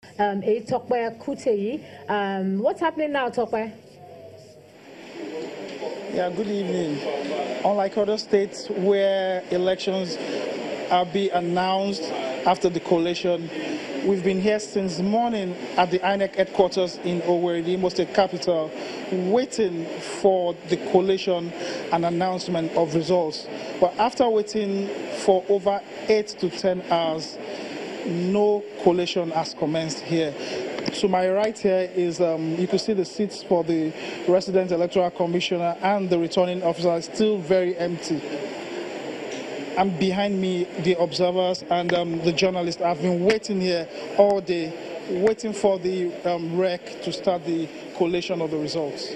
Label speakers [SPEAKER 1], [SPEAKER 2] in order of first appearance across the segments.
[SPEAKER 1] Tokwe Kuteyi. What's happening now, Tokwe?
[SPEAKER 2] Yeah, good evening. Unlike other states where elections are being announced after the collation, we've been here since morning at the INEC headquarters in Owerri, the Imo State capital, waiting for the collation and announcement of results. But after waiting for over 8 to 10 hours, no collation has commenced here. To my right here is, you can see the seats for the resident electoral commissioner and the returning officer are still very empty. And behind me, the observers and the journalists have been waiting here all day, waiting for the REC to start the collation of the results.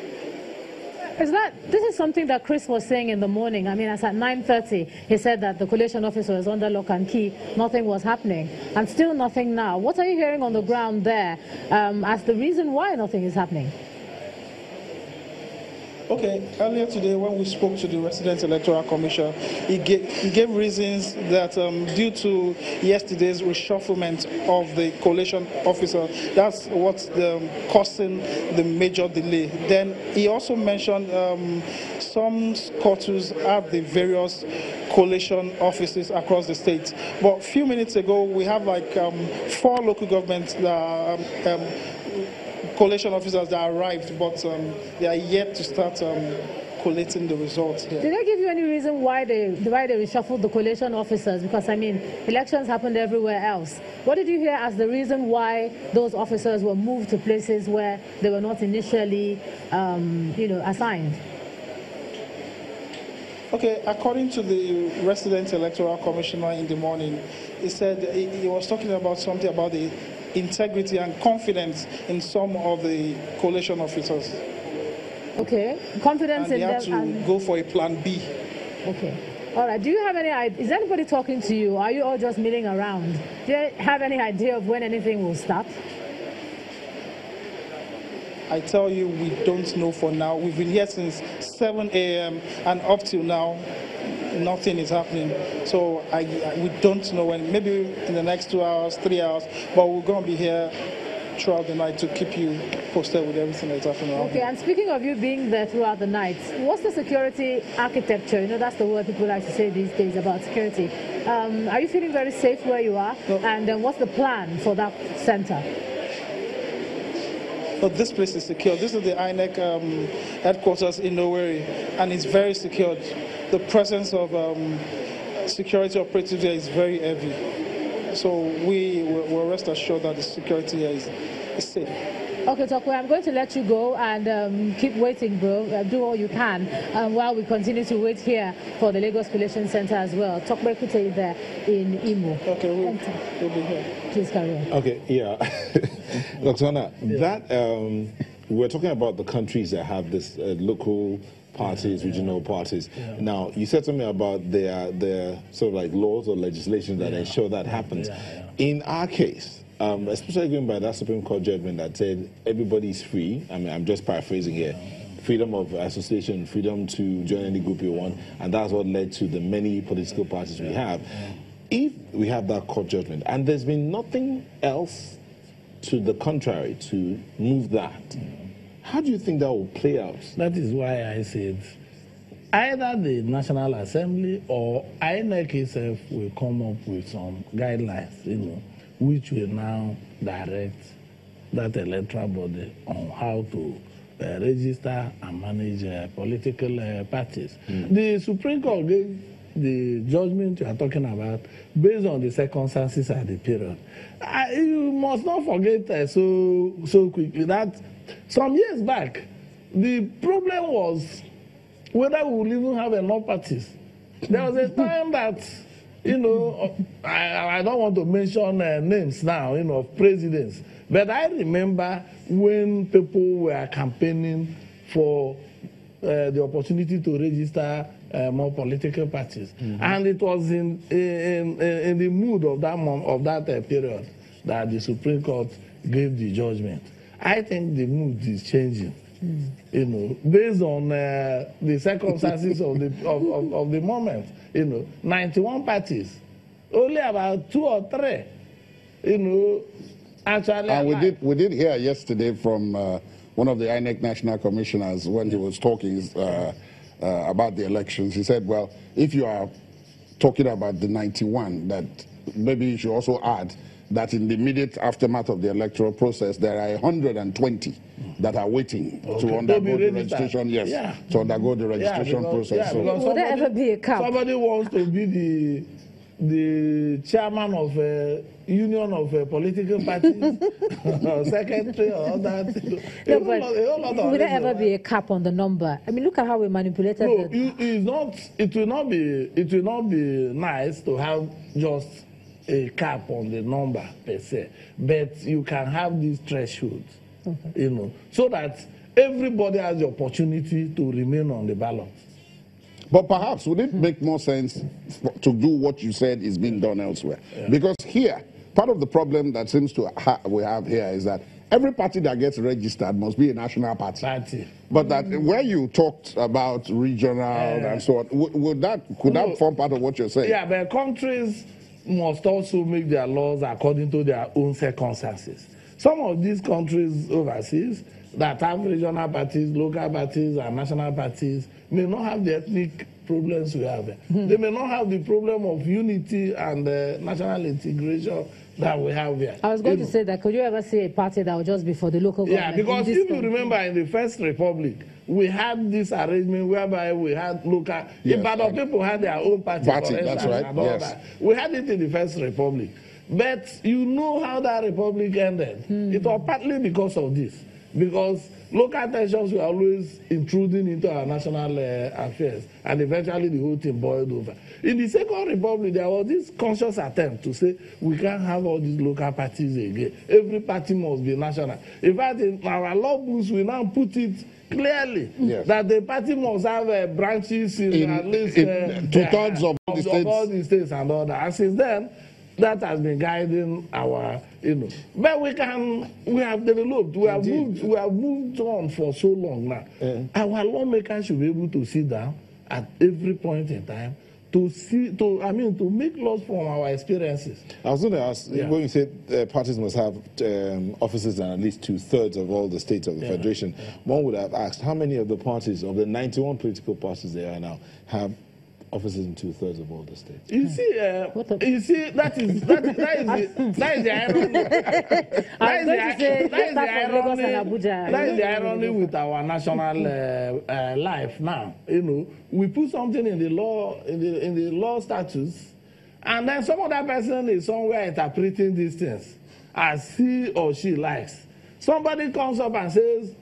[SPEAKER 1] This is something that Chris was saying in the morning. I mean, as at 9:30, he said that the collation officer was under lock and key. Nothing was happening. And still nothing now. What are you hearing on the ground there as the reason why nothing is happening?
[SPEAKER 2] Okay, earlier today when we spoke to the resident electoral commissioner, he gave reasons that due to yesterday's reshufflement of the collation officer, that's what's causing the major delay. Then he also mentioned some scuttles at the various collation offices across the state. But a few minutes ago, we have like 4 local governments that collation officers that arrived, but they are yet to start collating the results here.
[SPEAKER 1] Did they give you any reason why they reshuffled the collation officers? Because, I mean, elections happened everywhere else. What did you hear as the reason why those officers were moved to places where they were not initially, assigned?
[SPEAKER 2] Okay, according to the resident electoral commissioner in the morning, he said he was talking about something about the integrity and confidence in some of the collation officers.
[SPEAKER 1] Okay, confidence
[SPEAKER 2] and
[SPEAKER 1] in them.
[SPEAKER 2] They have to go for a plan B.
[SPEAKER 1] Okay. All right. Do you have any idea? Is anybody talking to you? Are you all just milling around? Do you have any idea of when anything will start?
[SPEAKER 2] I tell you, we don't know for now. We've been here since 7 a.m. and up till now, nothing is happening. So we don't know when. Maybe in the next 2 hours, 3 hours, but we're going to be here throughout the night to keep you posted with everything that's happening.
[SPEAKER 1] Okay, and speaking of you being there throughout the night, what's the security architecture? You know, that's the word people like to say these days about security. Are you feeling very safe where you are? No. And what's the plan for that center?
[SPEAKER 2] But this place is secure. This is the INEC headquarters in Owerri, and it's very secured. The presence of security operatives here is very heavy. So we will rest assured that the security here is safe.
[SPEAKER 1] Okay, Tokwe, I'm going to let you go and keep waiting, bro. Do all you can while we continue to wait here for the Lagos Collation Center as well. Tokwe Kuteyi there in Imo.
[SPEAKER 2] Okay, we'll be here.
[SPEAKER 1] Please carry on.
[SPEAKER 3] Okay, yeah. Dr. Anna, we're talking about the countries that have this local parties, regional parties. Yeah. Now, you said something about their sort of like laws or legislation that ensure that happens. In our case, especially going by that Supreme Court judgment that said everybody's free, I mean, I'm just paraphrasing here, freedom of association, freedom to join any group you want, and that's what led to the many political parties we have. If we have that court judgment, and there's been nothing else to the contrary to move that, how do you think that will play out?
[SPEAKER 4] That is why I said either the National Assembly or INEC itself will come up with some guidelines, which will now direct that electoral body on how to register and manage political parties. The Supreme Court gave the judgment you are talking about based on the circumstances at the period. You must not forget so quickly that some years back, the problem was whether we will even have enough parties. There was a time that, I don't want to mention names now, of presidents, but I remember when people were campaigning for the opportunity to register more political parties. And it was in the mood of that period that the Supreme Court gave the judgment. I think the mood is changing, based on the circumstances of the moment. 91 parties, only about 2 or 3, actually
[SPEAKER 5] And we did hear yesterday from one of the INEC national commissioners when he was talking about the elections. He said, well, if you are talking about the 91, that maybe you should also add that in the immediate aftermath of the electoral process, there are 120 that are waiting to undergo the registration. Yes, to undergo the registration process.
[SPEAKER 1] Will there ever be a cap?
[SPEAKER 4] Somebody wants to be the chairman of a union of political parties, or secretary, or that.
[SPEAKER 1] Will there ever be a cap on the number? I mean, look at how we manipulated.
[SPEAKER 4] No, it will not be nice to have just a cap on the number per se, but you can have these thresholds, so that everybody has the opportunity to remain on the ballot.
[SPEAKER 5] But perhaps would it make more sense to do what you said is being done elsewhere? Yeah. Because here, part of the problem that seems to we have here is that every party that gets registered must be a national party. But that where you talked about regional and so on, could that form part of what you're saying?
[SPEAKER 4] Yeah, but countries must also make their laws according to their own circumstances. Some of these countries overseas that have regional parties, local parties, and national parties may not have the ethnic problems we have. They may not have the problem of unity and national integration that we have here.
[SPEAKER 1] I was going to say that, could you ever see a party that would just be for the local government?
[SPEAKER 4] Yeah, because if you remember in the First Republic, we had this arrangement whereby we had local, but people had their own party for instance,
[SPEAKER 5] that's right.
[SPEAKER 4] and all that. We had it in the First Republic. But you know how that republic ended. It was partly because of this. Because local tensions were always intruding into our national affairs, and eventually the whole thing boiled over. In the Second Republic, there was this conscious attempt to say we can't have all these local parties again. Every party must be national. In fact, in our law books, we now put it clearly that the party must have branches in at least
[SPEAKER 5] two-thirds of
[SPEAKER 4] all the states and all that. And since then, that has been guiding our, But we have developed, we have moved on for so long now. Our lawmakers should be able to sit down at every point in time to make laws from our experiences.
[SPEAKER 3] I was going to ask, when you said parties must have offices in at least 2/3 of all the states of the Federation, one would have asked, how many of the parties, of the 91 political parties there are now, have offices in 2/3 of all the states?
[SPEAKER 4] You see, that is the irony. That is the irony with our national life now. We put something in the law, in the law statutes, and then some other person is somewhere interpreting these things as he or she likes. Somebody comes up and says,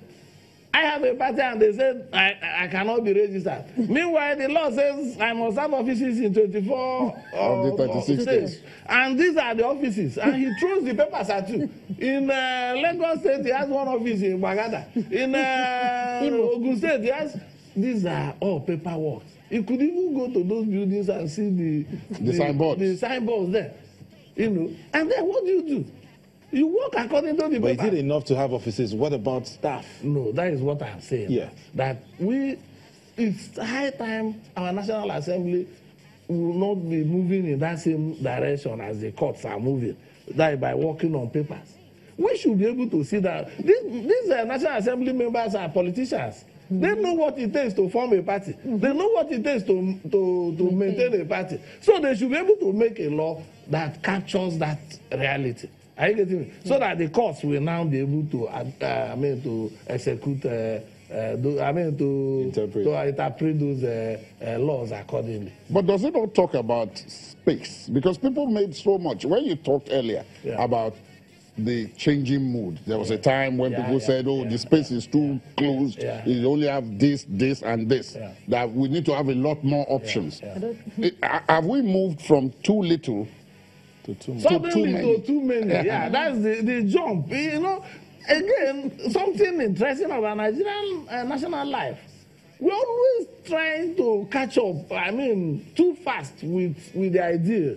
[SPEAKER 4] I have a party, and they said I cannot be registered. Meanwhile, the law says I must have offices in 24
[SPEAKER 5] of the 36 states.
[SPEAKER 4] And these are the offices. And he throws the papers at you. In Lagos State, he has one office in Bagada. In Ogun State, he has... These are all paperwork. You could even go to those buildings and see the signboards. The signboards there. And then what do? You work according to the paper.
[SPEAKER 3] But is it enough to have offices? What about staff?
[SPEAKER 4] No, that is what I'm saying.
[SPEAKER 3] Yeah.
[SPEAKER 4] That it's high time our National Assembly will not be moving in that same direction as the courts are moving, that by working on papers. We should be able to see that these National Assembly members are politicians. They know what it takes to form a party. They know what it takes to maintain a party. So they should be able to make a law that captures that reality. Are you getting me? So that the courts will now be able to execute, interpret those laws accordingly.
[SPEAKER 5] But does it not talk about space? Because people made so much. When you talked earlier about the changing mood, there was a time when people said, the space is too closed. You only have this, and this. That we need to have a lot more options. Have we moved from too little to
[SPEAKER 4] too many? Yeah, that's the jump. Again, something interesting about Nigerian national life. We're always trying to catch up. Too fast with the idea.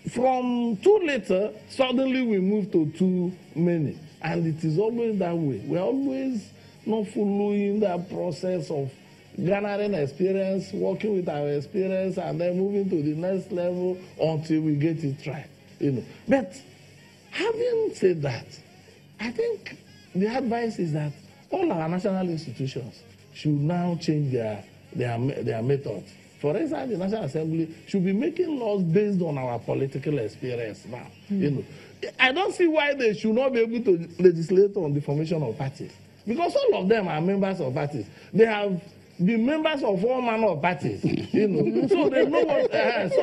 [SPEAKER 4] From too little, suddenly we move to too many, and it is always that way. We're always not following that process of garnering experience, working with our experience, and then moving to the next level until we get it right. But Having said that, I think the advice is that all our national institutions should now change their methods. For instance, the National Assembly should be making laws based on our political experience now. You know, I don't see why they should not be able to legislate on the formation of parties, because all of them are members of parties. They have been members of all manner of parties, you know, so they know what it takes.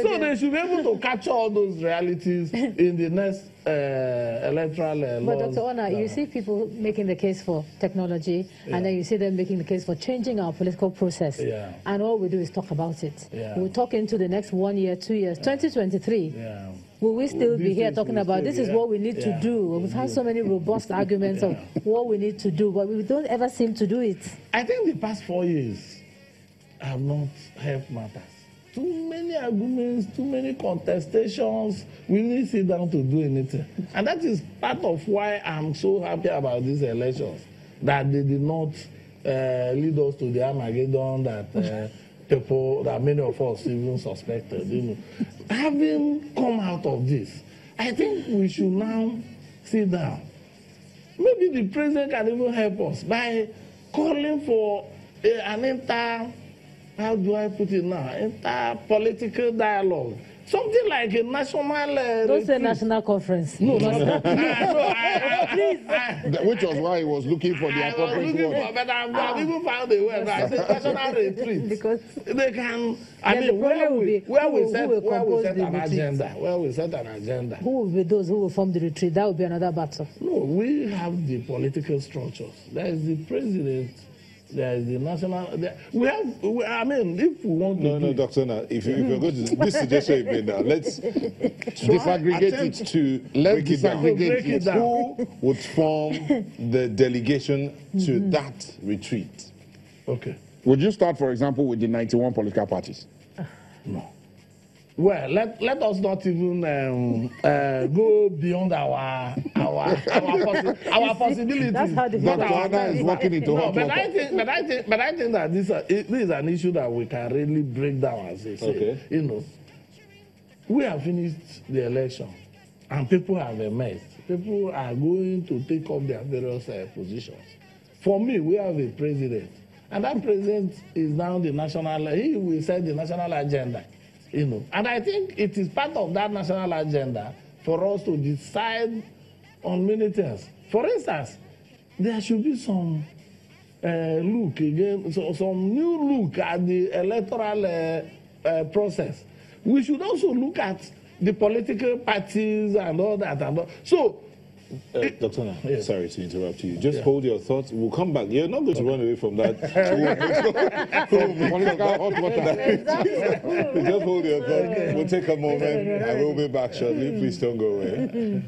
[SPEAKER 4] So they should be able to capture all those realities in the next electoral laws.
[SPEAKER 1] But Dr. Ona, you see people making the case for technology, and then you see them making the case for changing our political process. And all we do is talk about it. We'll talk into the next 1 year, 2 years, 2023. Will we still be here talking about this is what we need to do? We've had so many robust arguments of what we need to do, but we don't ever seem to do it.
[SPEAKER 4] I think the past 4 years have not helped matters. Too many arguments, too many contestations. We need to sit down to do anything. And that is part of why I'm so happy about these elections, that they did not lead us to the Armageddon that many of us even suspected. You know. Having come out of this, I think we should now sit down. Maybe the president can even help us by calling for an how do I put it now? Inter-political dialogue. Something like a national...
[SPEAKER 1] Don't say national conference.
[SPEAKER 4] No,
[SPEAKER 5] which was why he was looking for the appropriate word.
[SPEAKER 4] But I've even found a word. I say national retreat.
[SPEAKER 1] Because
[SPEAKER 4] they can... I mean, where we set an agenda.
[SPEAKER 1] Who will be those who will form the retreat? That will be another battle.
[SPEAKER 4] No, we have the political structures. There is the president. There is the national. I mean, if we want to.
[SPEAKER 3] No, Dr. Na, if you're going to this suggestion you've made now, let's
[SPEAKER 5] disaggregate it. Let's
[SPEAKER 3] break it down. Who would form the delegation to that retreat?
[SPEAKER 4] Okay.
[SPEAKER 5] Would you start, for example, with the 91 political parties?
[SPEAKER 4] No. Well, let us not even go beyond our possibilities.
[SPEAKER 1] That's how the
[SPEAKER 5] Dr. Ana is working into hot water.
[SPEAKER 4] But I think that this is an issue that we can really break down, as they say.
[SPEAKER 3] Okay.
[SPEAKER 4] You know, we have finished the election, and people have emerged. People are going to take up their various positions. For me, we have a president, and that president is now the national. He will set the national agenda. You know, and I think it is part of that national agenda for us to decide on many things. For instance, there should be some look again, some new look at the electoral process. We should also look at the political parties and all that. So,
[SPEAKER 3] Dr. Na, sorry to interrupt you. Just hold your thoughts. We'll come back. You're not going to run away from that. Just hold your thoughts. We'll take a moment and we'll be back shortly. Please don't go away.